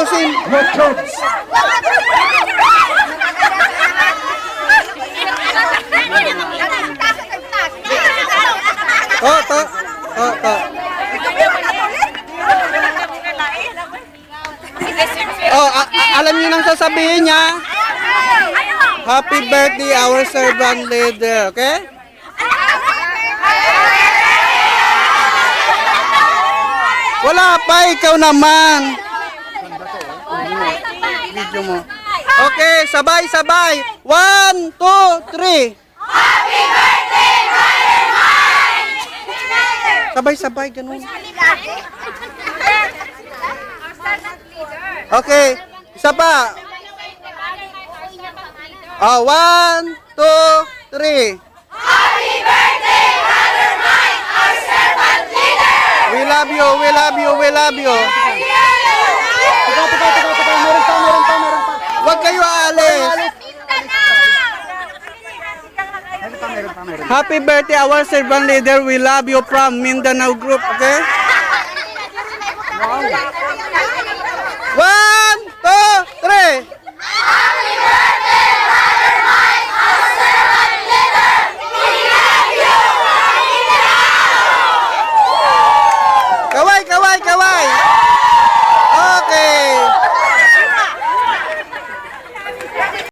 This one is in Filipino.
ayusin. To. Alam niyo nang sasabihin niya. Happy birthday our servant leader, okay? Wala pa, ikaw naman. Video mo. Okay, sabay. 1, 2, 3. Happy birthday, Mother Mine! Sabay, ganun. Okay, isa pa. 1, 2, 3. Happy birthday, Mother Mine, our servant leader! We love you. Meron pa. Huwag kayo aalis. Happy birthday our servant leader. We love you from Mindanao Group, okay? Wow.